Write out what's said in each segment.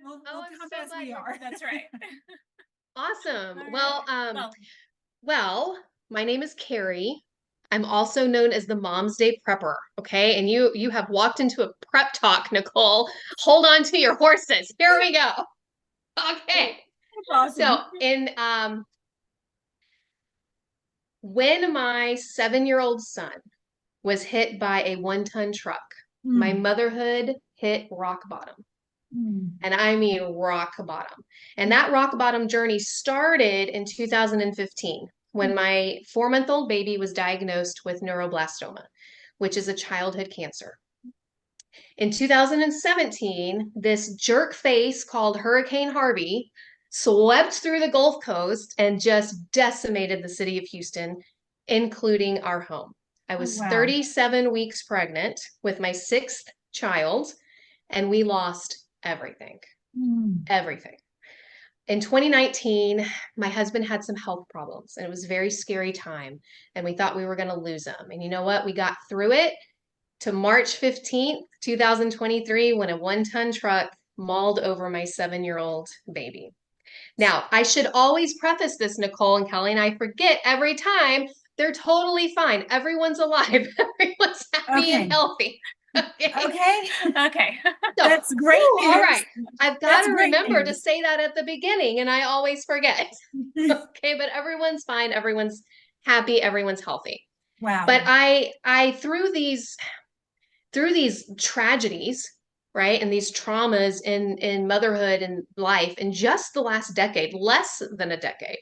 We'll I'm come so as glad we are. that's right. Awesome. All Well, right. well, my name is Keri. I'm also known as the Momsday Prepper. Okay, and you have walked into a prep talk, Nicole. Hold on to your horses. Here we go. Okay. That's awesome. So in when my 7-year-old son was hit by a 1-ton truck, my Mm, motherhood hit rock bottom. mm, And I mean rock bottom. And that rock bottom journey started in 2015 when my 4-month-old baby was diagnosed with neuroblastoma, which is a childhood cancer. In 2017, this jerk face called Hurricane Harvey swept through the Gulf Coast and just decimated the city of Houston, including our home. I oh, was wow. 37 weeks pregnant with my 6th child, and we lost everything. Mm, Everything. In 2019, my husband had some health problems, and it was a very scary time, and we thought we were going to lose him. And you know what? We got through it to March 15th, 2023, when a 1-ton truck mauled over my 7-year-old baby. Now, I should always preface this, Nicole and Kelly, and I forget every time. They're totally fine. Everyone's alive. Everyone's happy and okay. healthy. Okay. Okay. Okay. So, That's great all news. right. I've got That's to great remember to news. say that at the beginning, and I always forget. Okay, but everyone's fine. Everyone's happy. Everyone's healthy. Wow. But I through these tragedies, right, and these traumas in motherhood and life in just the last decade, less than a decade,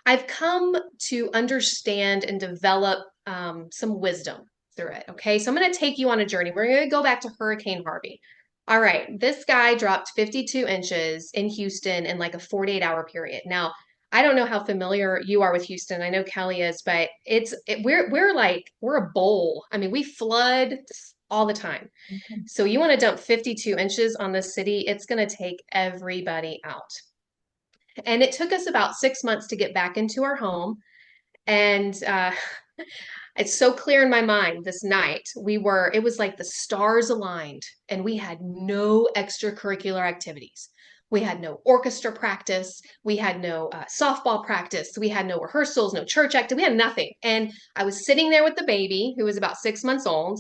I've come to understand and develop some wisdom through it. Okay, so I'm going to take you on a journey. We're going to go back to Hurricane Harvey. All right, this guy dropped 52 inches in Houston in like a 48-hour period. Now, I don't know how familiar you are with Houston. I know Kelly is, but we're a bowl. I mean, we flood all the time. Okay. So you want to dump 52 inches on this city, it's going to take everybody out. And it took us about 6 months to get back into our home. And it's so clear in my mind this night. It was like the stars aligned, and we had no extracurricular activities. We had no orchestra practice. We had no softball practice. We had no rehearsals, no church activity. We had nothing. And I was sitting there with the baby, who was about 6 months old,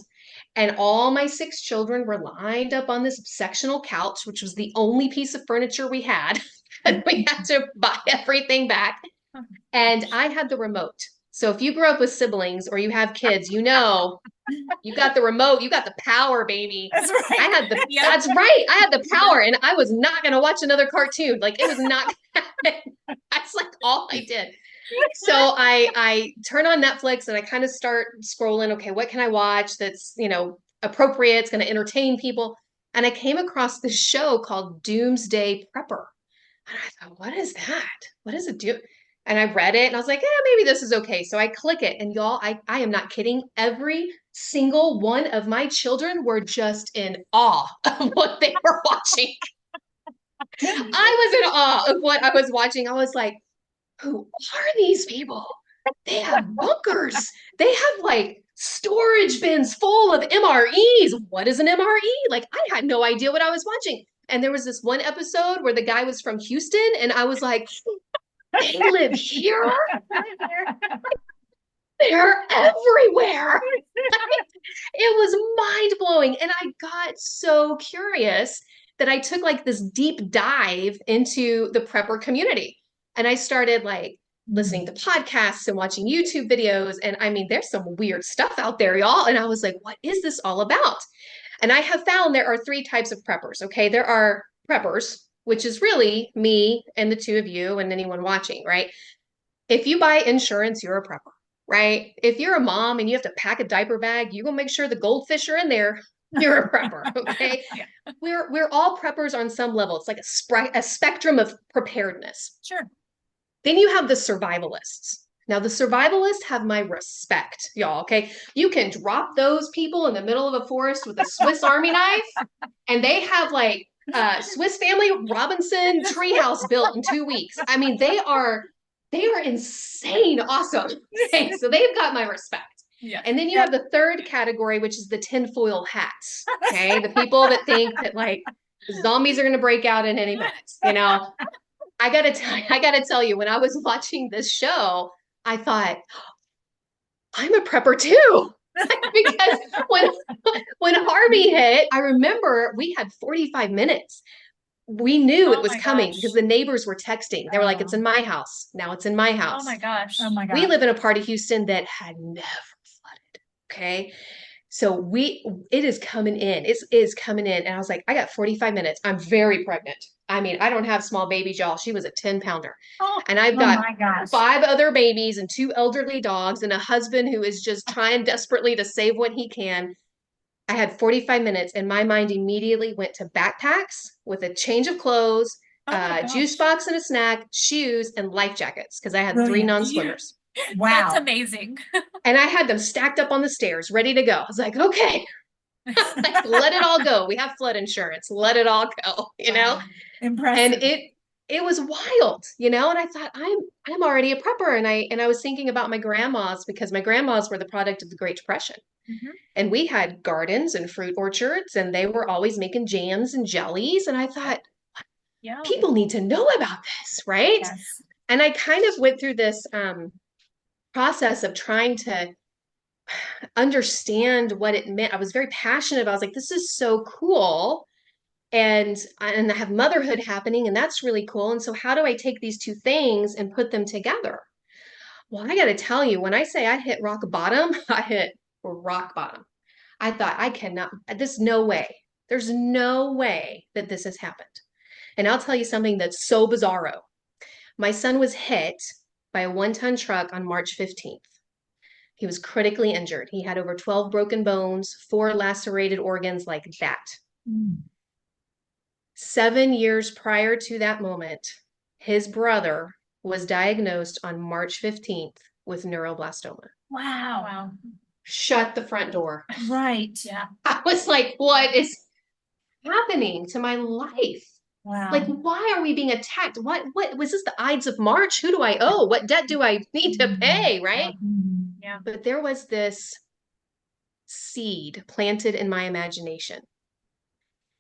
and all my 6 children were lined up on this sectional couch, which was the only piece of furniture we had. And we had to buy everything back. And I had the remote. So if you grew up with siblings or you have kids, you got the remote, you got the power, baby. That's right. Yep. That's right. I had the power, and I was not going to watch another cartoon. Like, it was not going to happen. That's like all I did. So I turn on Netflix and I kind of start scrolling. Okay, what can I watch that's, appropriate? It's going to entertain people. And I came across this show called Doomsday Prepper. And I thought, what is that? What does it do? And I read it and I was like, maybe this is okay. So I click it. And y'all, I am not kidding. Every single one of my children were just in awe of what they were watching. I was in awe of what I was watching. I was like, who are these people? They have bunkers. They have like storage bins full of MREs. What is an MRE? Like, I had no idea what I was watching. And there was this one episode where the guy was from Houston, and I was like, they live here? They're everywhere. It was mind blowing. And I got so curious that I took like this deep dive into the prepper community. And I started like listening to podcasts and watching YouTube videos. And I mean, there's some weird stuff out there, y'all. And I was like, what is this all about? And I have found there are 3 types of preppers. Okay. There are preppers, which is really me and the 2 of you and anyone watching, right? If you buy insurance, you're a prepper, right? If you're a mom and you have to pack a diaper bag, you gonna make sure the goldfish are in there. You're a prepper, okay? Yeah. We're all preppers on some level. It's like a spectrum of preparedness. Sure. Then you have the survivalists. Now, the survivalists have my respect, y'all, okay? You can drop those people in the middle of a forest with a Swiss Army knife, and they have like Swiss Family Robinson treehouse built in 2 weeks. I mean, they are insane awesome. Okay, so they've got my respect. Yeah. And then you have the third category, which is the tinfoil hats. Okay, the people that think that like Zombies are going to break out in any minute. You know, I gotta tell you, when I was watching this show, I thought, I'm a prepper too. Because when Harvey hit, I remember we had 45 minutes. We knew it Oh was my coming gosh. because the neighbors were texting. They were like, it's in my house. Now it's in my house. Oh my gosh. Oh my We God. live in a part of Houston that had never flooded. Okay. So it is coming in. It is coming in. And I was like, I got 45 minutes. I'm very pregnant. I mean, I don't have small babies, y'all. She was a 10-pounder. Oh, And I've oh got my gosh. 5 other babies and 2 elderly dogs and a husband who is just trying desperately to save what he can. I had 45 minutes and my mind immediately went to backpacks with a change of clothes, Oh my juice gosh. box and a snack, shoes, and life jackets because I had 3 Brilliant. non-swimmers. Wow. That's amazing. And I had them stacked up on the stairs, ready to go. I was like, okay, let it all go. We have flood insurance. Let it all go, you know? Impressive. And it was wild, you know? And I thought, I'm already a prepper. And I was thinking about my grandmas because my grandmas were the product of the Great Depression. Mhm. And we had gardens and fruit orchards, and they were always making jams and jellies. And I thought, Yeah. people need to know about this, right? Yes. And I kind of went through this process of trying to understand what it meant. I was very passionate about. I was like, this is so cool. And I have motherhood happening, and that's really cool. And so how do I take these 2 things and put them together? Well, I got to tell you, when I say I hit rock bottom, I hit rock bottom. I thought I cannot, there's no way. There's no way that this has happened. And I'll tell you something that's so bizarro. My son was hit by a 1-ton truck on March 15th. He was critically injured. He had over 12 broken bones, 4 lacerated organs like that. Mm. 7 years prior to that moment, his brother was diagnosed on March 15th with neuroblastoma. Wow. Wow. Shut the front door. Right. Yeah. I was like, what is happening to my life? Wow. Like, why are we being attacked? What was this, the Ides of March? Who do I owe? What debt do I need to pay? Right? Mhm. Yeah. But there was this seed planted in my imagination.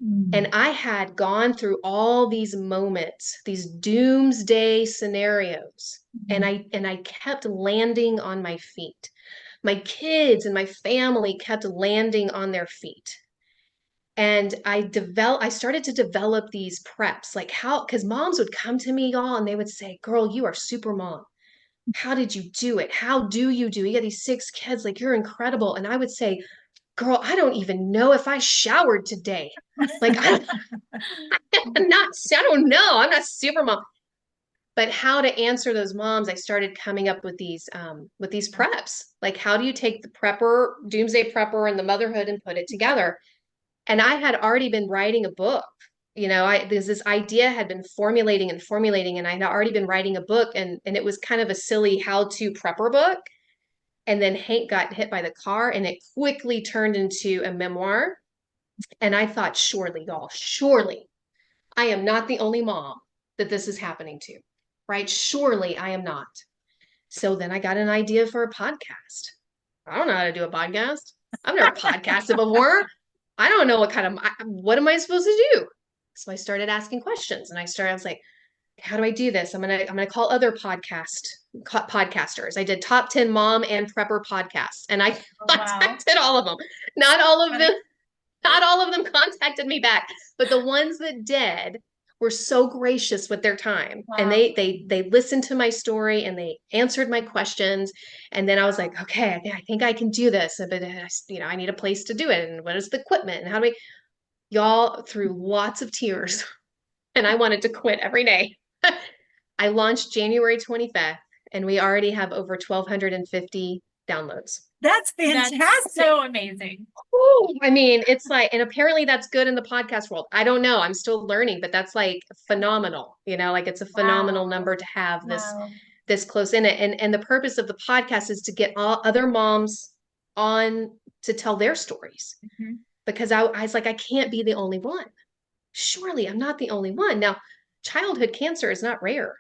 Mm. And I had gone through all these moments, these doomsday scenarios, and I kept landing on my feet. My kids and my family kept landing on their feet. And I started to develop these preps, like how, because moms would come to me, y'all, and they would say, girl, you are super mom. How did you do it? How do you do? You got these 6 kids, like you're incredible. And I would say, girl, I don't even know if I showered today. Like I don't know. I'm not super mom. But how to answer those moms, I started coming up with these preps. Like, how do you take the prepper, doomsday prepper, and the motherhood and put it together? And I had already been writing a book. You know, there's this idea had been formulating, and I had already been writing a book, and it was kind of a silly how-to prepper book. And then Hank got hit by the car, and it quickly turned into a memoir. And I thought, surely, y'all, surely I am not the only mom that this is happening to, right? Surely I am not. So then I got an idea for a podcast. I don't know how to do a podcast. I've never podcasted before. I don't know what am I supposed to do? So I started asking questions, and I was like, how do I do this? I'm gonna call other podcasters. I did top 10 mom and prepper podcasts, and I contacted all of them. Not all of them contacted me back, but the ones that did were so gracious with their time. Wow. And they listened to my story and they answered my questions. And then I was like, okay, I think I can do this, but I need a place to do it. And what is the equipment? And how do we, y'all, through lots of tears, and I wanted to quit every day. I launched January 25th, and we already have over 1,250 downloads. That's fantastic. That's so amazing. Ooh, I mean, it's like, and apparently that's good in the podcast world. I don't know. I'm still learning, but that's like phenomenal. You know, like it's a phenomenal number to have this close in it. And the purpose of the podcast is to get all other moms on to tell their stories. Mhm. Because I was like, I can't be the only one. Surely I'm not the only one. Now, childhood cancer is not rare.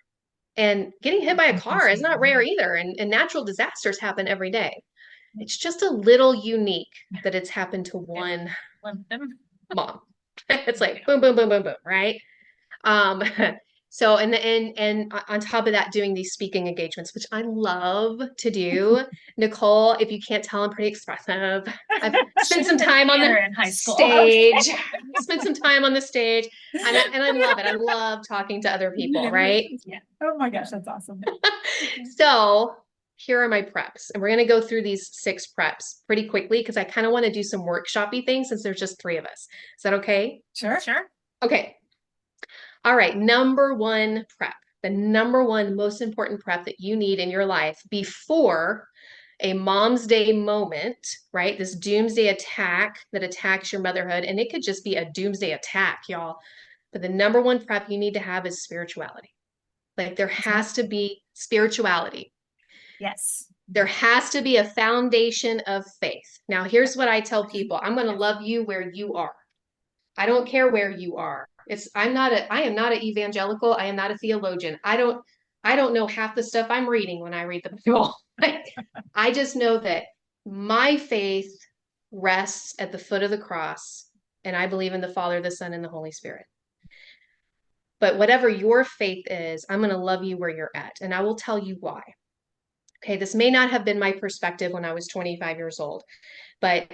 And getting hit by a car is not rare either. And natural disasters happen every day. It's just a little unique that it's happened to one Love them. mom. It's like boom, boom, boom, boom, boom, right? Um, so and on top of that, doing these speaking engagements, which I love to do. Nicole, if you can't tell, I'm pretty expressive. I've spent some time on the in high school. stage. Spent some time on the stage, and I love it. I love talking to other people, right? Yeah. Oh my gosh, that's awesome. So here are my preps, and we're going to go through these 6 preps pretty quickly because I kind of want to do some workshoppy things since there's just 3 of us. Is that okay? Sure. Sure. Okay. All right. Number 1 prep, the number 1 most important prep that you need in your life before a mom's day moment, right? This doomsday attack that attacks your motherhood. And it could just be a doomsday attack, y'all. But the number 1 prep you need to have is spirituality. Like there has to be spirituality. Yes. There has to be a foundation of faith. Now, here's what I tell people. I'm going to love you where you are. I don't care where you are. I am not an evangelical. I am not a theologian. I don't know half the stuff I'm reading when I read the Bible. I just know that my faith rests at the foot of the cross, and I believe in the Father, the Son, and the Holy Spirit. But whatever your faith is, I'm going to love you where you're at, and I will tell you why. Okay, this may not have been my perspective when I was 25 years old, but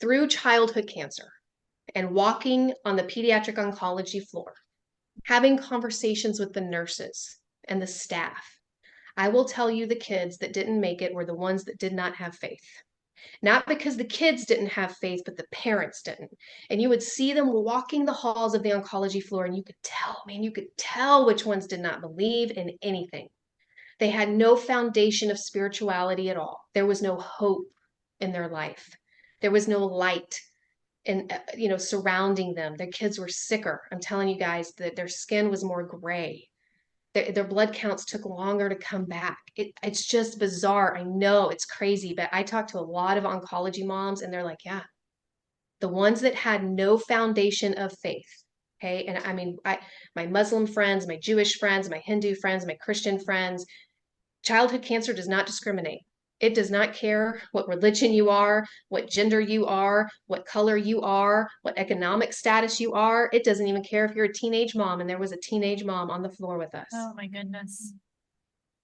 through childhood cancer and walking on the pediatric oncology floor, having conversations with the nurses and the staff, I will tell you the kids that didn't make it were the ones that did not have faith. Not because the kids didn't have faith, but the parents didn't. And you would see them walking the halls of the oncology floor, and you could tell, man, you could tell which ones did not believe in anything. They had no foundation of spirituality at all. There was no hope in their life. There was no light and surrounding them. Their kids were sicker. I'm telling you guys that their skin was more gray. Their blood counts took longer to come back. It's just bizarre. I know it's crazy, but I talked to a lot of oncology moms, and they're like, yeah, the ones that had no foundation of faith. Okay. And I mean, my Muslim friends, my Jewish friends, my Hindu friends, my Christian friends, childhood cancer does not discriminate. It does not care what religion you are, what gender you are, what color you are, what economic status you are. It doesn't even care if you're a teenage mom, and there was a teenage mom on the floor with us. Oh my goodness.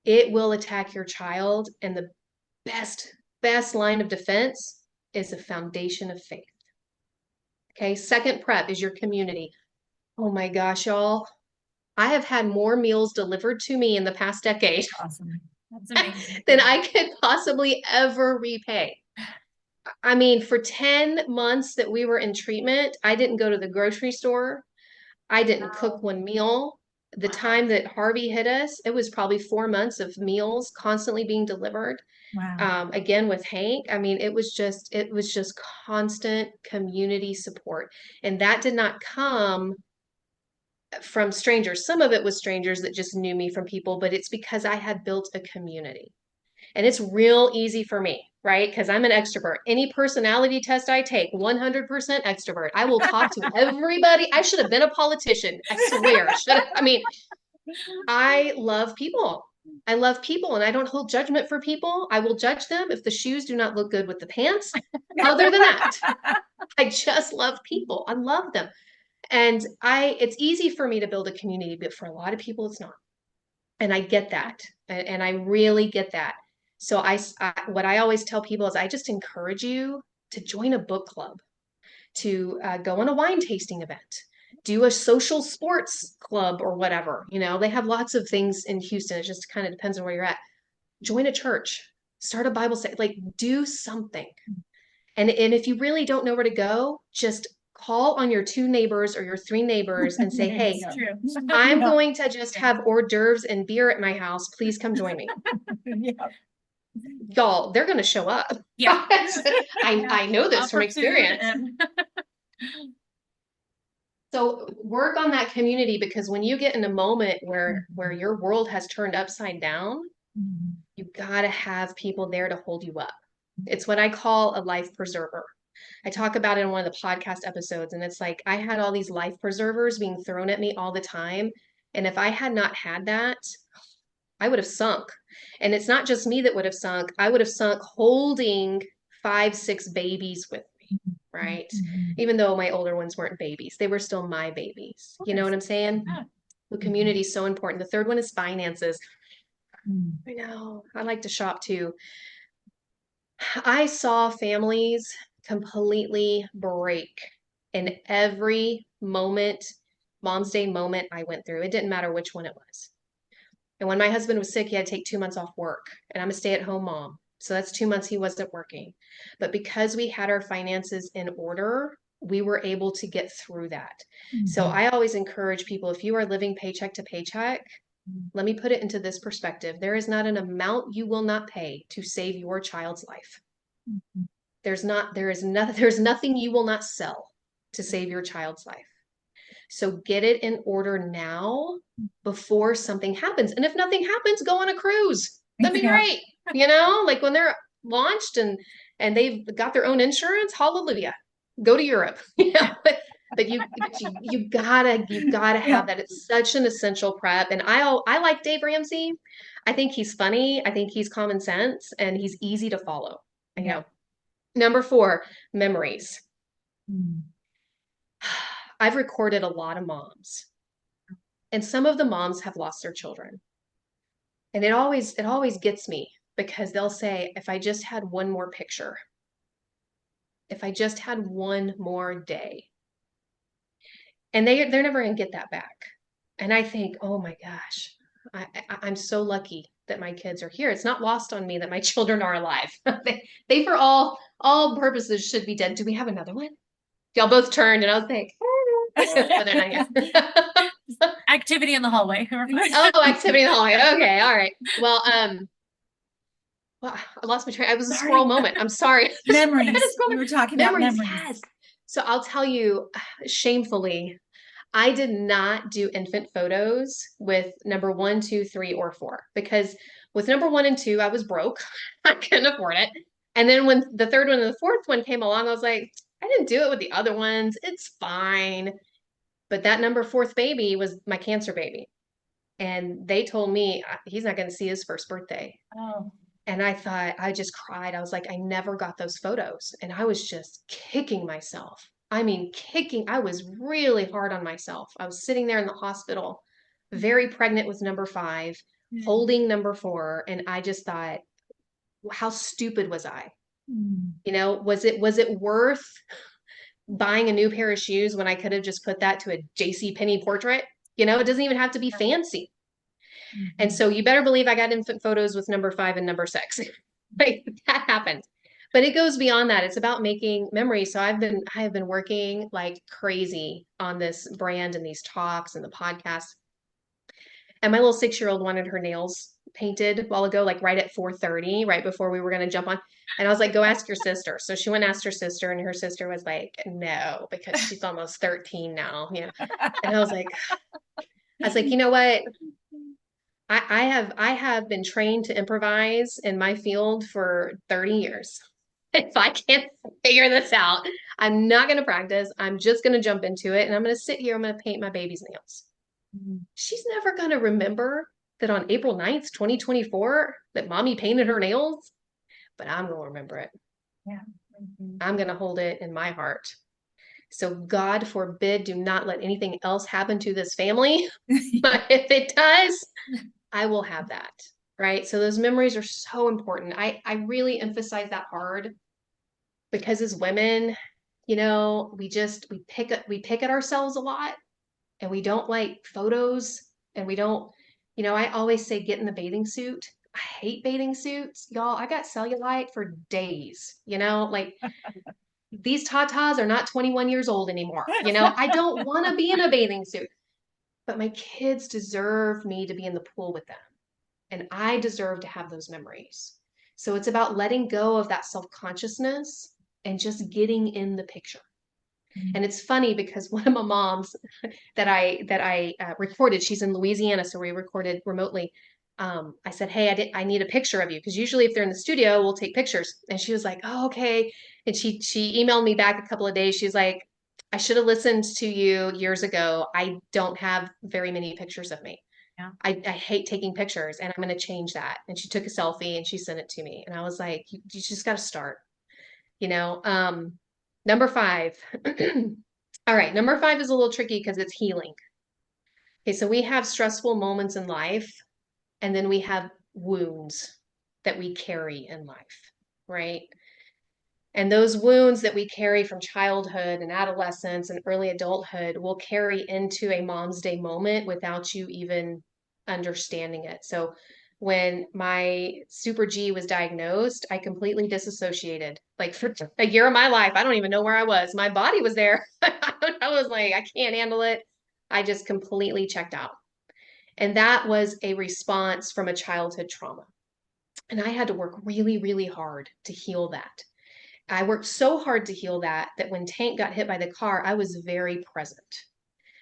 It will attack your child, and the best line of defense is a foundation of faith. Okay, second prep is your community. Oh my gosh, y'all. I have had more meals delivered to me in the past decade Awesome. That's amazing. than I could possibly ever repay. I mean, for 10 months that we were in treatment, I didn't go to the grocery store. I didn't cook one meal. The time that Harvey hit us, it was probably 4 months of meals constantly being delivered. Wow. Again with Hank, I mean, it was just constant community support. And that did not come from strangers. Some of it was strangers that just knew me from people, but it's because I had built a community. And it's real easy for me, right? Because I'm an extrovert. Any personality test I take, 100% extrovert. I will talk to everybody. I should have been a politician. I swear. I love people. I love people, and I don't hold judgment for people. I will judge them if the shoes do not look good with the pants. Other than that, I just love people. I love them. And it's easy for me to build a community, but for a lot of people, it's not. And I get that. And I really get that. So what I always tell people is I just encourage you to join a book club, to go on a wine tasting event, do a social sports club or whatever. They have lots of things in Houston. It just kind of depends on where you're at. Join a church, start a Bible study, like do something. And if you really don't know where to go, just call on your 2 neighbors or your 3 neighbors and say, hey, I'm going to just have hors d'oeuvres and beer at my house. Please come join me. Yeah. Y'all, they're going to show up. Yeah. I know this from experience. So work on that community, because when you get in a moment where your world has turned upside down, you got to have people there to hold you up. It's what I call a life preserver. I talk about it in one of the podcast episodes, and it's like I had all these life preservers being thrown at me all the time. And if I had not had that, I would have sunk. And it's not just me that would have sunk. I would have sunk holding 5, 6 babies with me, right? Mhm. Even though my older ones weren't babies, they were still my babies. You know what I'm saying? Yeah. The community is so important. The third one is finances. Mm. I know. I like to shop too. I saw families completely break in every moment, Mom's Day moment I went through. It didn't matter which one it was. And when my husband was sick, he had to take 2 months off work, and I'm a stay-at-home mom. So that's 2 months he wasn't working. But because we had our finances in order, we were able to get through that. So Mhm. I always encourage people, if you are living paycheck to paycheck, let me put it into this perspective. There is not an amount you will not pay to save your child's life. Mhm. There's nothing you will not sell to save your child's life. So get it in order now before something happens. And if nothing happens, go on a cruise. That'd be Yeah. great. Like when they're launched and they've got their own insurance, hallelujah. Go to Europe. But you gotta Yeah. have that. It's such an essential prep. And I like Dave Ramsey. I think he's funny. I think he's common sense and he's easy to follow. Yeah. Number 4, memories. Mm. I've recorded a lot of moms, and some of the moms have lost their children. And it always gets me because they'll say, if I just had one more picture, if I just had one more day, and they're never going to get that back. And I think, oh my gosh, I'm so lucky that my kids are here. It's not lost on me that my children are alive. They for all purposes should be dead. Do we have another one? Y'all both turned, and I was like, but they're not here. Activity in the hallway. Oh, activity in the hallway. Okay, all right. Well, I lost my train. It was a squirrel moment. I'm sorry. Memories. We were talking about Memories, memories. yes. So I'll tell you, shamefully, I did not do infant photos with number 1, 2, 3, or 4 because with number 1 and 2, I was broke. I couldn't afford it. And then when the third one and the fourth one came along, I was like, I didn't do it with the other ones. It's fine. But that number 4th baby was my cancer baby. And they told me he's not going to see his first birthday. Oh. And I just cried. I was like, I never got those photos. And I was just kicking myself. I mean, I was really hard on myself. I was sitting there in the hospital, very pregnant with number 5, holding number 4. And I just thought, how stupid was I? Mm. Was it worth buying a new pair of shoes when I could have just put that to a J.C. Penney portrait? It doesn't even have to be fancy. And so you better believe I got infant photos with number 5 and number 6. Like that happened. But it goes beyond that. It's about making memories. So I have been working like crazy on this brand and these talks and the podcasts. And my little 6-year-old wanted her nails painted a while ago, like right at 4:30, right before we were going to jump on. And I was like, go ask your sister. So she went and asked her sister, and her sister was like, no, because she's almost 13 now, And I was like, you know what? I have been trained to improvise in my field for 30 years. If I can't figure this out, I'm not going to practice. I'm just going to jump into it and I'm going to sit here. I'm going to paint my baby's nails. Mm. She's never going to remember that on April 9th, 2024, that mommy painted her nails, but I'm going to remember it. Yeah. I'm going to hold it in my heart. So God forbid, do not let anything else happen to this family. But if it does, I will have that, right? So those memories are so important. I really emphasize that hard because as women, we pick at ourselves a lot and we don't like photos and we don't, I always say get in the bathing suit. I hate bathing suits, y'all. I got cellulite for days, like these tatas are not 21 years old anymore. I don't want to be in a bathing suit, but my kids deserve me to be in the pool with them. And I deserve to have those memories. So it's about letting go of that self-consciousness and just getting in the picture. Mm. And it's funny because one of my moms that I recorded, she's in Louisiana, so we recorded remotely. I said, hey, I need a picture of you because usually if they're in the studio, we'll take pictures. And she was like, oh, okay. And she emailed me back a couple of days. She's like, I should have listened to you years ago. I don't have very many pictures of me. Yeah. I hate taking pictures and I'm going to change that. And she took a selfie and she sent it to me. And I was like, you just got to start, Number 5. All right. Number 5 is a little tricky because it's healing. Okay. So we have stressful moments in life, and then we have wounds that we carry in life, right? And those wounds that we carry from childhood and adolescence and early adulthood will carry into a Mom's Day moment without you even understanding it. So when my Super G was diagnosed, I completely disassociated. Like for a year of my life, I don't even know where I was. My body was there. I was like, I can't handle it. I just completely checked out. And that was a response from a childhood trauma. And I had to work really, really hard to heal that. I worked so hard to heal that when Tank got hit by the car, I was very present,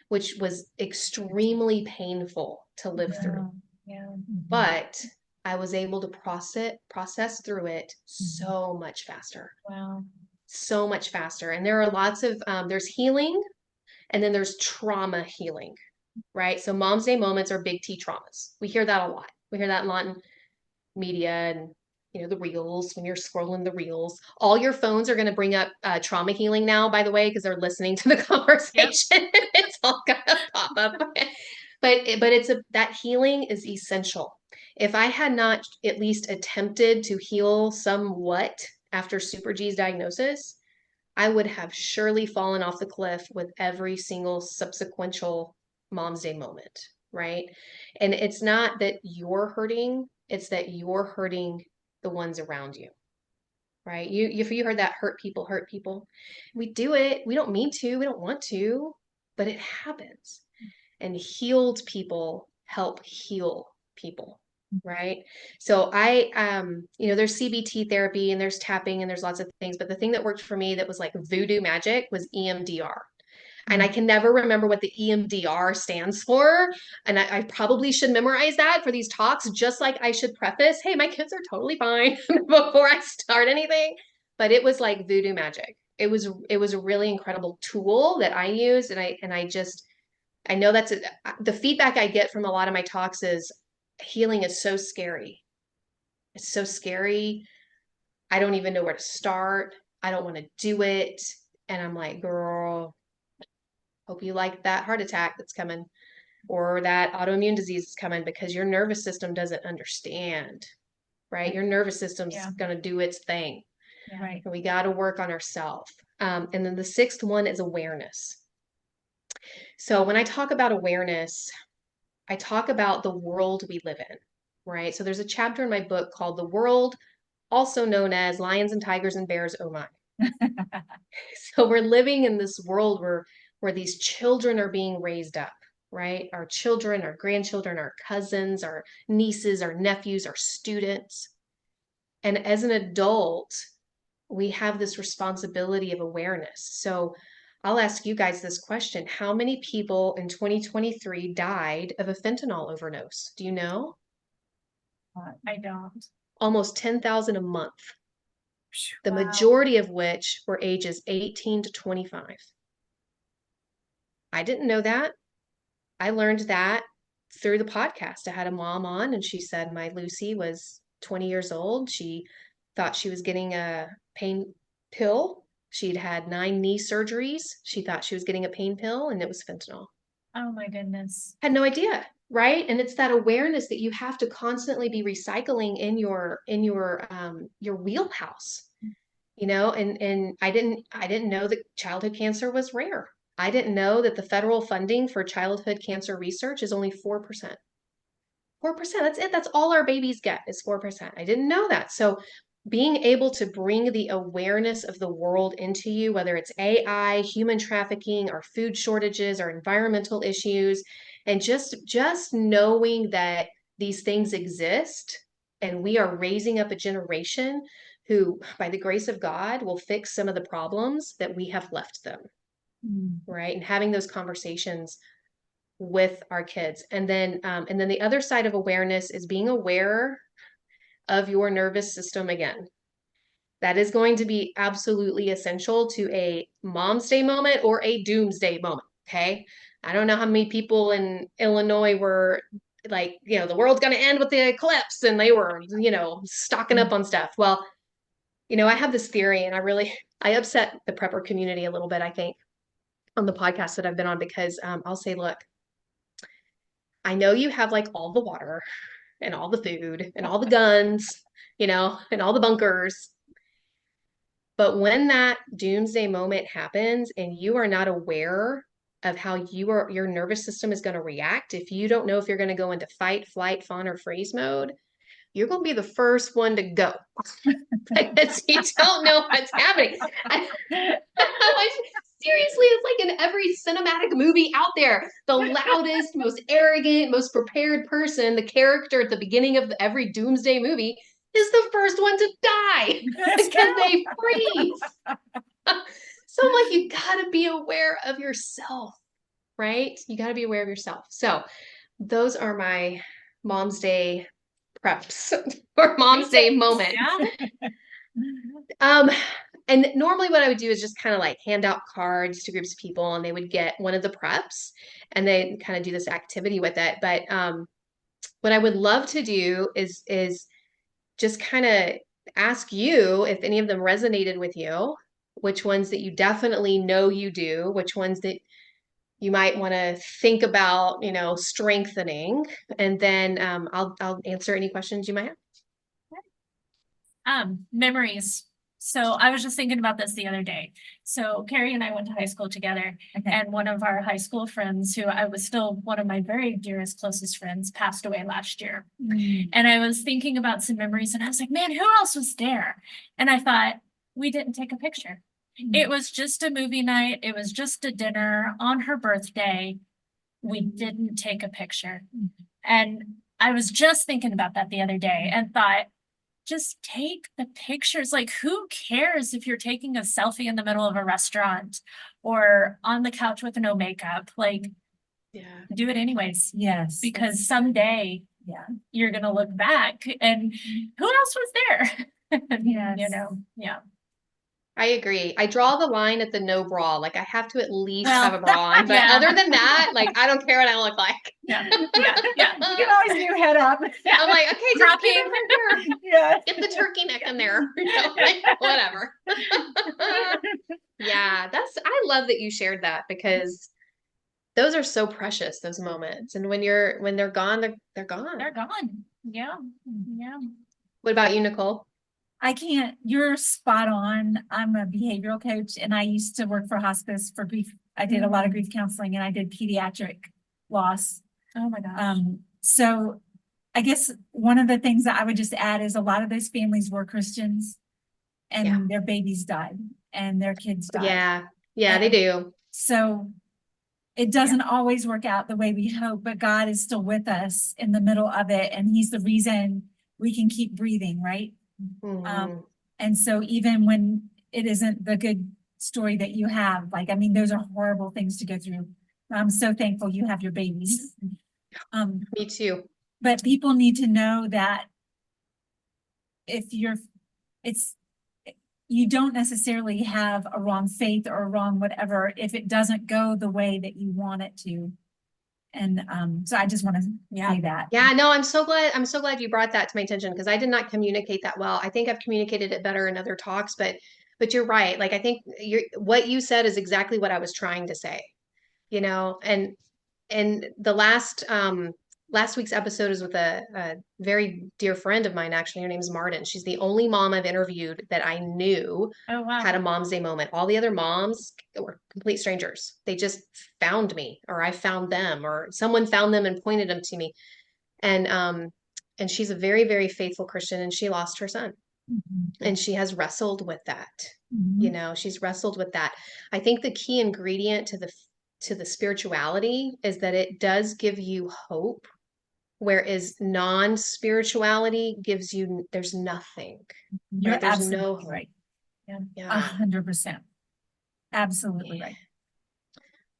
which was extremely painful to live through. Yeah. But I was able to process through it so much faster. Wow. So much faster. And there are lots of, there's healing, and then there's trauma healing, right? So Mom's Day moments are big T traumas. We hear that a lot. We hear that a lot in media and the reels. When you're scrolling the reels, all your phones are going to bring up trauma healing now, by the way, because they're listening to the conversation. Yep. It's all going to pop up. But that healing is essential. If I had not at least attempted to heal somewhat after Super G's diagnosis, I would have surely fallen off the cliff with every single subsequent Mom's Day moment, right? And it's not that you're hurting, it's that you're hurting the ones around you, right? If you heard that, hurt people. We do it. We don't mean to, we don't want to, but it happens. And healed people help heal people, right? So there's CBT therapy and there's tapping and there's lots of things, but the thing that worked for me that was like voodoo magic was EMDR. And I can never remember what the EMDR stands for. And I probably should memorize that for these talks, just like I should preface, hey, my kids are totally fine before I start anything. But it was like voodoo magic. It was a really incredible tool that I used. And I know the feedback I get from a lot of my talks is healing is so scary. It's so scary. I don't even know where to start. I don't want to do it. And I'm like, girl, hope you like that heart attack that's coming or that autoimmune disease is coming, because your nervous system doesn't understand, right? Your nervous system's going to do its thing. Yeah. Right. And we got to work on ourselves. And then the 6th one is awareness. So when I talk about awareness, I talk about the world we live in, right? So there's a chapter in my book called The World, also known as Lions and Tigers and Bears, oh my. So we're living in this world where these children are being raised up, right? Our children, our grandchildren, our cousins, our nieces, our nephews, our students. And as an adult, we have this responsibility of awareness. So I'll ask you guys this question. How many people in 2023 died of a fentanyl overdose? Do you know? I don't. Almost 10,000 a month. The Wow. majority of which were ages 18 to 25. I didn't know that. I learned that through the podcast. I had a mom on and she said my Lucy was 20 years old. She thought she was getting a pain pill. She'd had 9 knee surgeries. She thought she was getting a pain pill and it was fentanyl. Oh my goodness. Had no idea, right? And it's that awareness that you have to constantly be recycling in your wheelhouse. And I didn't know that childhood cancer was rare. I didn't know that the federal funding for childhood cancer research is only 4%. 4%, that's it. That's all our babies get is 4%. I didn't know that. So being able to bring the awareness of the world into you, whether it's AI, human trafficking, or food shortages, or environmental issues, and just knowing that these things exist and we are raising up a generation who, by the grace of God, will fix some of the problems that we have left them, right? And having those conversations with our kids. And then the other side of awareness is being aware of your nervous system again. That is going to be absolutely essential to a Mom's Day moment or a doomsday moment, okay? I don't know how many people in Illinois were like, the world's going to end with the eclipse, and they were, stocking up on stuff. Well, I have this theory, and I really, I upset the prepper community a little bit, I think, on the podcast that I've been on because I'll say, look, I know you have like all the water and all the food and all the guns, and all the bunkers. But when that doomsday moment happens and you are not aware of how your nervous system is going to react, if you don't know if you're going to go into fight, flight, fawn, or freeze mode, you're going to be the first one to go because you don't know what's happening. Seriously, it's like in every cinematic movie out there, the loudest, most arrogant, most prepared person, the character at the beginning of every doomsday movie is the first one to die because they freeze. So I'm like, you gotta be aware of yourself, right? You gotta be aware of yourself. So those are my Mom's Day preps or Mom's Day moment. Yeah. And normally what I would do is just kind of like hand out cards to groups of people and they would get one of the preps and they kind of do this activity with it. But what I would love to do is just kind of ask you if any of them resonated with you, which ones that you definitely know you do, which ones that you might want to think about, strengthening, and then I'll answer any questions you might have. Memories. So I was just thinking about this the other day. So Keri and I went to high school together, and one of our high school friends, who I was still one of my very dearest, closest friends, passed away last year. And I was thinking about some memories and I was like, man, who else was there? And I thought, we didn't take a picture. It was just a movie night. It was just a dinner on her birthday. We didn't take a picture. And I was just thinking about that the other day and thought, just take the pictures. Like, who cares if you're taking a selfie in the middle of a restaurant or on the couch with no makeup? Like, do it anyways. Yes. Because someday you're going to look back and who else was there? Yes. Yeah. I agree. I draw the line at the no bra. Like I have to at least Well, have a bra on, but yeah. other than that, like I don't care what I look like. Yeah. You can always do head up. I'm like, okay, just keep it right here. Yeah. Get the turkey neck in there. Like, whatever. Yeah, I love that you shared that because those are so precious, those moments. And when they're gone, they're gone. They're gone. Yeah. What about you, Nicole? You're spot on. I'm a behavioral coach and I used to work for hospice for grief. I did a lot of grief counseling and I did pediatric loss. Oh my gosh. So I guess one of the things that I would just add is a lot of those families were Christians and their babies died and their kids died. Yeah, they do. So it doesn't always work out the way we hope, but God is still with us in the middle of it. And he's the reason we can keep breathing, right? And so even when it isn't the good story that you have, those are horrible things to go through. I'm so thankful you have your babies. Me too. But people need to know that you don't necessarily have a wrong faith or a wrong whatever if it doesn't go the way that you want it to. And so I just want to say that. Yeah, no, I'm so glad you brought that to my attention because I did not communicate that well. I think I've communicated it better in other talks, but you're right. Like I think what you said is exactly what I was trying to say. And the last week's episode is with a very dear friend of mine, actually. Her name's Martin. She's the only mom I've interviewed that I knew had a Mom's Day moment. All the other moms were complete strangers. They just found me, or I found them, or someone found them and pointed them to me. And she's a very, very faithful Christian, and she lost her son. And she has wrestled with that. She's wrestled with that. I think the key ingredient to the spirituality is that it does give you hope, whereas non-spirituality gives you, there's nothing. You're there's absolutely right. Yeah. 100%. Absolutely right.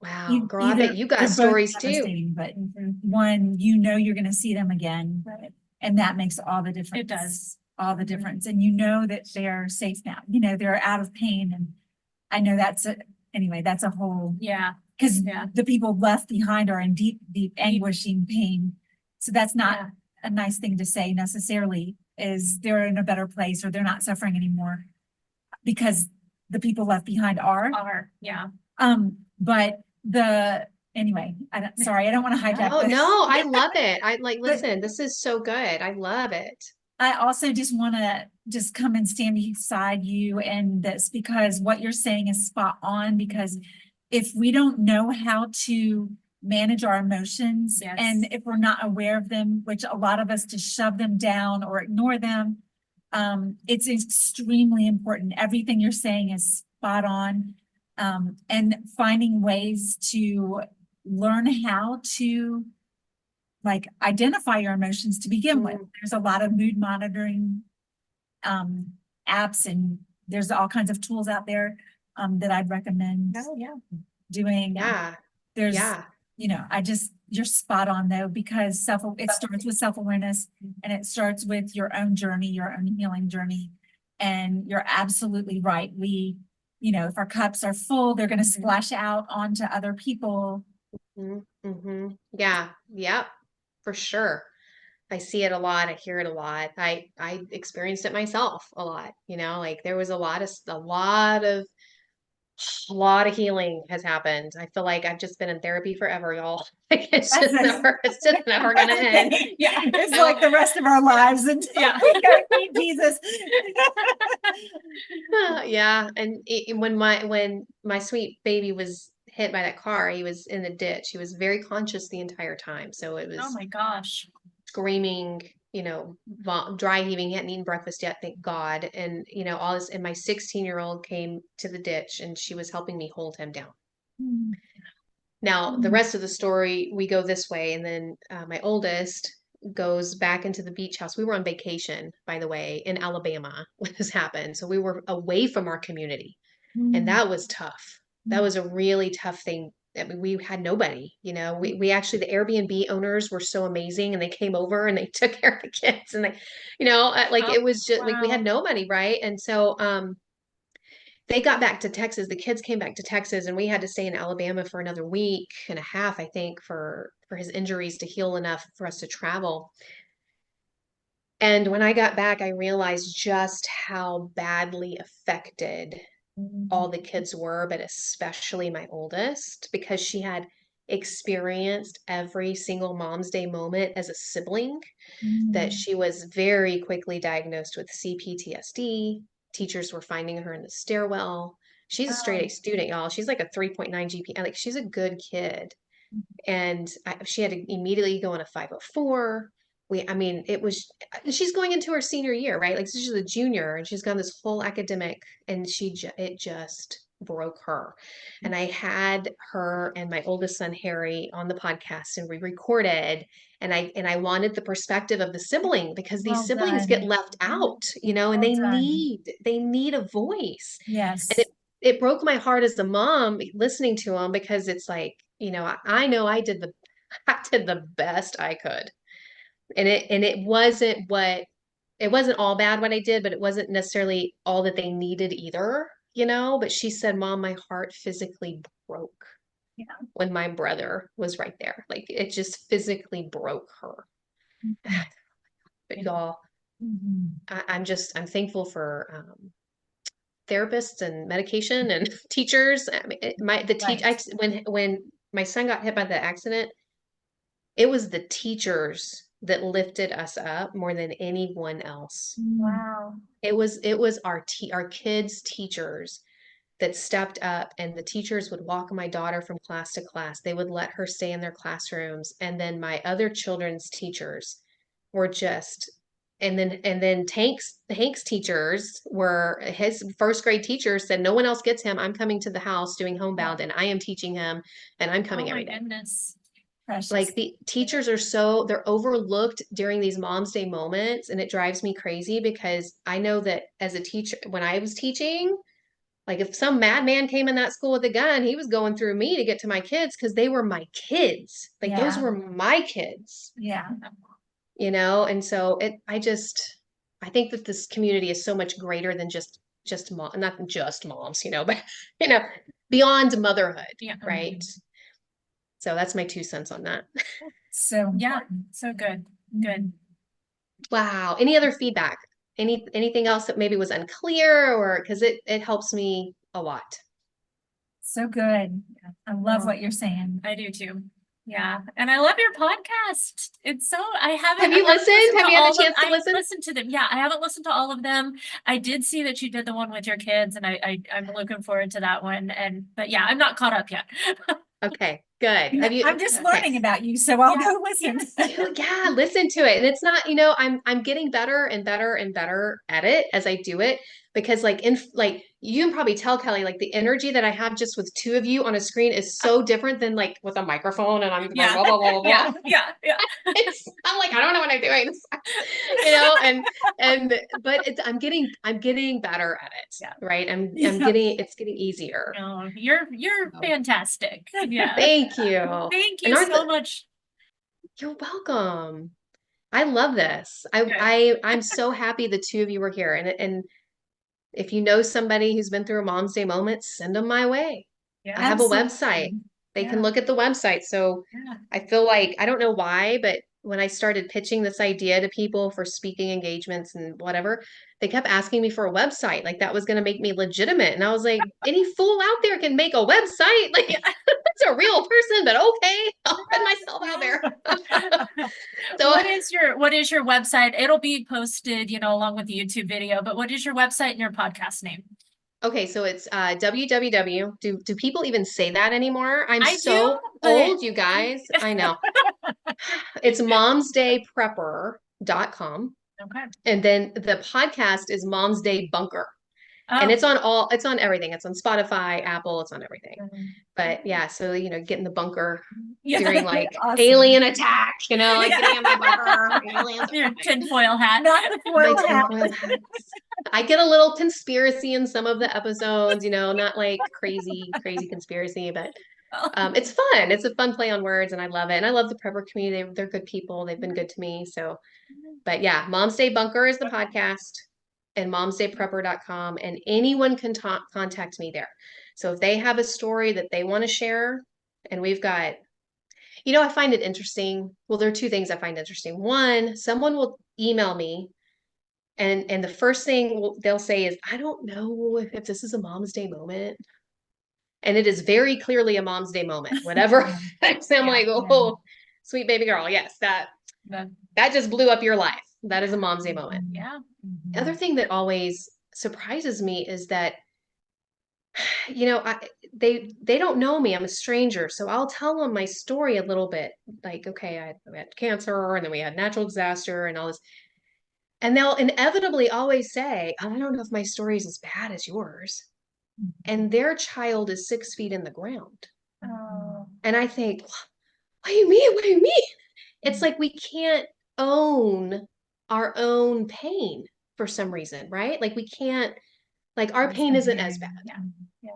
Wow, girl, I bet you got stories too. But one, you're going to see them again. Right. And that makes all the difference. It does. All the difference. And that they're safe now. They're out of pain. And I know that's a whole. Yeah. Because the people left behind are in deep, deep anguishing pain. So that's not a nice thing to say necessarily, is they're in a better place or they're not suffering anymore. Because the people left behind are. Yeah. But anyway, sorry, I don't want to hijack Oh, this. no, I love it. But- Listen, this is so good. I love it. I also just want to just come and stand beside you in this, because what you're saying is spot on. Because if we don't know how to manage our emotions, Yes. and if we're not aware of them, which a lot of us just shove them down or ignore them, it's extremely important. Everything you're saying is spot on. And finding ways to learn how to like identify your emotions to begin with. There's a lot of mood monitoring apps, and there's all kinds of tools out there that I'd recommend doing. Yeah. There's, Yeah. you're spot on though, because it starts with self-awareness, and it starts with your own journey, your own healing journey. And you're absolutely right. If our cups are full, they're going to splash out onto other people. Yeah. Yep. For sure. I see it a lot. I hear it a lot. I experienced it myself a lot, like there was a lot of healing has happened. I feel like I've just been in therapy forever, y'all. Like it's just never gonna end. Yeah, it's like the rest of our lives until we go meet Jesus. Yeah, and when my sweet baby was hit by that car, he was in the ditch. He was very conscious the entire time. So it was, oh my gosh, screaming, dry heaving. He hadn't eaten breakfast yet, thank God. And all this. And my 16-year-old came to the ditch, and she was helping me hold him down. Now, the rest of the story, we go this way, and then my oldest goes back into the beach house. We were on vacation, by the way, in Alabama when this happened. So we were away from our community, and that was tough. That was a really tough thing. I mean, we had nobody, we actually, the Airbnb owners were so amazing, and they came over and they took care of the kids, and they, it was just like we had nobody. Right. And so, they got back to Texas. The kids came back to Texas, and we had to stay in Alabama for another week and a half, I think, for his injuries to heal enough for us to travel. And when I got back, I realized just how badly affected all the kids were, but especially my oldest, because she had experienced every single Mom's Day moment as a sibling, that she was very quickly diagnosed with CPTSD. Teachers were finding her in the stairwell. She's a straight A student, y'all. She's like a 3.9 GPA. Like, she's a good kid. And she had to immediately go on a 504. She's going into her senior year, right? Like, she's a junior, and she's gone this whole academic, and it just broke her. And I had her and my oldest son, Harry, on the podcast, and we recorded, and I wanted the perspective of the sibling, because these siblings get left out, and they need a voice. Yes. And it broke my heart as a mom listening to them, because it's like, I know I did the best I could. And it wasn't all bad what I did, but it wasn't necessarily all that they needed either, but she said, Mom, my heart physically broke when my brother was right there. Like, it just physically broke her. But y'all, I'm thankful for therapists and medication and teachers. I mean, when my son got hit by the accident, it was the teachers that lifted us up more than anyone else. wow. It was our kids' teachers that stepped up, and the teachers would walk my daughter from class to class. They would let her stay in their classrooms. And then my other children's teachers were just, and then Hank's teachers were, his first grade teachers said, no one else gets him. I'm coming to the house doing homebound, and I am teaching him, and I'm coming every day. Goodness. Precious. Like, the teachers they're overlooked during these Mom's Day moments. And it drives me crazy, because I know that as a teacher, when I was teaching, like, if some madman came in that school with a gun, he was going through me to get to my kids, because they were my kids. Like, those were my kids. Yeah. And so I think that this community is so much greater than just mom, not just moms, but beyond motherhood. Yeah. Right. So that's my 2 cents on that. So Yeah. So good. Good. Wow. Any other feedback? anything else that maybe was unclear, or because it helps me a lot. So good. I love Oh. what you're saying. I do too. Yeah. And I love your podcast. It's so, I haven't. Have you I haven't listened? listened Have to you had all a of them. chance to I listen? listened to them. Yeah. I haven't listened to all of them. I did see that you did the one with your kids, and I'm looking forward to that one. But yeah, I'm not caught up yet. Okay, good. Have you? I'm just okay. learning about you, so I'll Yeah. go listen. Yeah, listen to it. And it's not, I'm getting better and better and better at it as I do it, because like you can probably tell, Kelly, like the energy that I have just with two of you on a screen is so different than like with a microphone and I'm going Yeah. blah blah blah blah blah. Yeah. I'm like, I don't know what I'm doing. But I'm getting better at it. Yeah. Right. Yeah. It's getting easier. Oh, you're So, fantastic. Yeah. thank you. Thank And you aren't so the- much. You're welcome. I love this. Good. I'm so happy the two of you were here. And if you know somebody who's been through a Mom's Day moment, send them my way. Yeah. I have a Absolutely. website. They Yeah. can look at the website. So Yeah. I feel like, I don't know why, but when I started pitching this idea to people for speaking engagements and whatever, they kept asking me for a website. Like that was going to make me legitimate. And I was like, any fool out there can make a website. Like it's a real person, but okay, I'll put myself out there. So What is your website? It'll be posted, along with the YouTube video, but what is your website and your podcast name? okay, so it's www. Do people even say that anymore? I'm I so do, but- old, you guys. I know. It's momsdayprepper.com. Okay. And then the podcast is Momsday Bunker. And Oh. it's on everything. It's on Spotify, Apple, it's on everything. But yeah, so get in the bunker Yeah. during like Awesome. alien attack, like Yeah. getting in my bunker. Aliens Your are coming. tinfoil hat. Not the My foil hat. tinfoil hats. I get a little conspiracy in some of the episodes, not like crazy conspiracy, but it's fun. It's a fun play on words and I love it. And I love the prepper community. They're good people. They've been good to me. So, but yeah, Mom's Day Bunker is the podcast and momsdayprepper.com, and anyone can contact me there. So if they have a story that they want to share, and we've got, I find it interesting. Well, there are two things I find interesting. One, someone will email me and the first thing they'll say is, I don't know if this is a Mom's Day moment. And it is very clearly a Mom's Day moment. Whatever. I'm like, oh, sweet baby girl. Yes, that just blew up your life. That is a Mom's Day moment. Yeah. The other thing that always surprises me is that, they don't know me. I'm a stranger. So I'll tell them my story a little bit. Like, okay, we had cancer and then we had natural disaster and all this. And they'll inevitably always say, I don't know if my story is as bad as yours. And their child is 6 feet in the ground. Oh. And I think, what do you mean? What do you mean? It's like we can't own our own pain for some reason, right? Like we can't, like our pain isn't as bad. Yeah.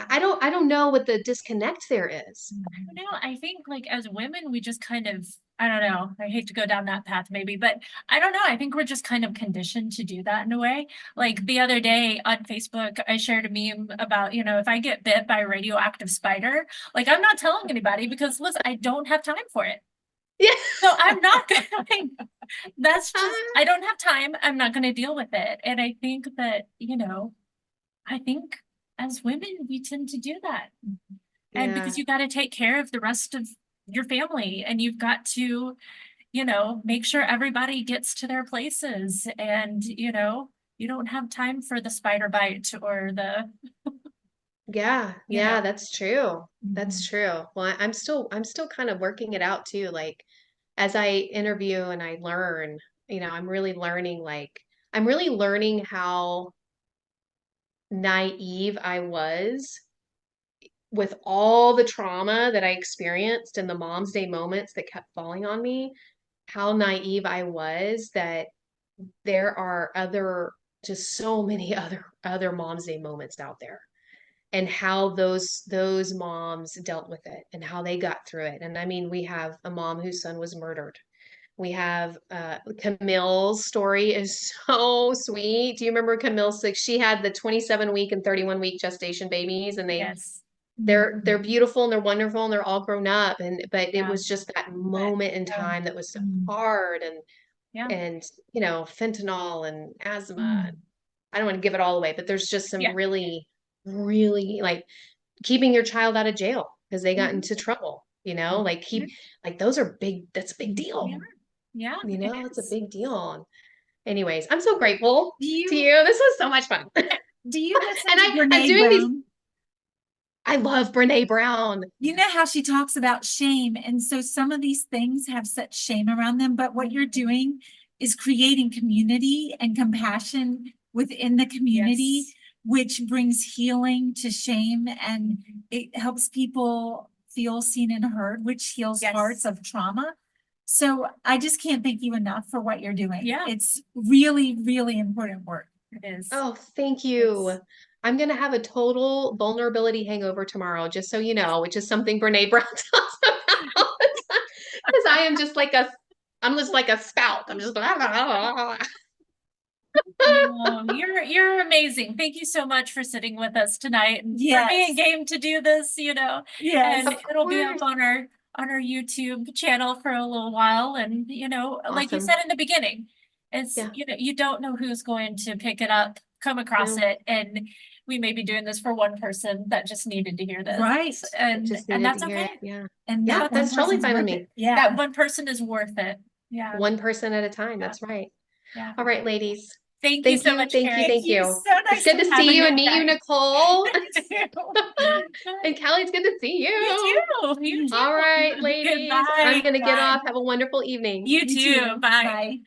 I don't know what the disconnect there is. I don't know. I think like as women, we just kind of, I don't know. I hate to go down that path maybe, but I don't know. I think we're just kind of conditioned to do that in a way. Like the other day on Facebook, I shared a meme about, if I get bit by a radioactive spider, like I'm not telling anybody because listen, I don't have time for it. Yeah. So I'm not going to, that's just, I don't have time. I'm not going to deal with it. And I think that, I think as women, we tend to do that. And because you got to take care of the rest of your family and you've got to, make sure everybody gets to their places and, you don't have time for the spider bite or the. Yeah, that's true. That's true. Well, I'm still kind of working it out too. Like as I interview and I learn, I'm really learning how naive I was with all the trauma that I experienced and the Mom's Day moments that kept falling on me, how naive I was that there are just so many other Mom's Day moments out there, and how those moms dealt with it and how they got through it. And I mean, we have a mom whose son was murdered. We have Camille's story is so sweet. Do you remember Camille's? Like she had the 27-week and 31-week gestation babies, and they're beautiful and they're wonderful and they're all grown up. But it was just that moment in time that was so hard. And Yeah. and, fentanyl and asthma. Mm. And I don't want to give it all away, but there's just some Yeah. really, really like keeping your child out of jail because they got Mhm. into trouble, those are that's a big deal. Yeah. It's a big deal. And anyways, I'm so grateful Do to you, you. This was so much fun. do you listen And to I'm Brene doing these. Brown? I love Brene Brown. You know how she talks about shame. And so some of these things have such shame around them, but what you're doing is creating community and compassion within the community, Yes. which brings healing to shame, and it helps people feel seen and heard, which heals Yes. hearts of trauma. So I just can't thank you enough for what you're doing. Yeah. It's really, really important work. It is. Oh, thank you. It's- I'm going to have a total vulnerability hangover tomorrow, just so you know, which is something Brene Brown talks about all the time. Because I'm just like a spout. I'm just blah, blah, blah, blah. You're amazing. Thank you so much for sitting with us tonight and Yes. for being game to do this, Yes. and Of it'll be up course. on our YouTube channel for a little while. And like you Awesome. said in the beginning, it's Yeah. you don't know who's going to pick it up, come across No. it, and we may be doing this for one person that just needed to hear this. Right. And Just and needed that's to hear okay. it. Yeah. And Yeah, that one that's totally person's fine with worth me. it. Yeah. That one person is worth it. Yeah. One person at a time. Yeah. That's right. Yeah. All right, ladies. Thank you so much, Thank Keri. you. Thank you. So nice It's good to have see you a and good meet you, night. Nicole. You And Kelly, it's good to see you. too. You too. All right, ladies. I'm Goodbye. going to get Bye. off. Have a wonderful evening. You too. Bye. Bye.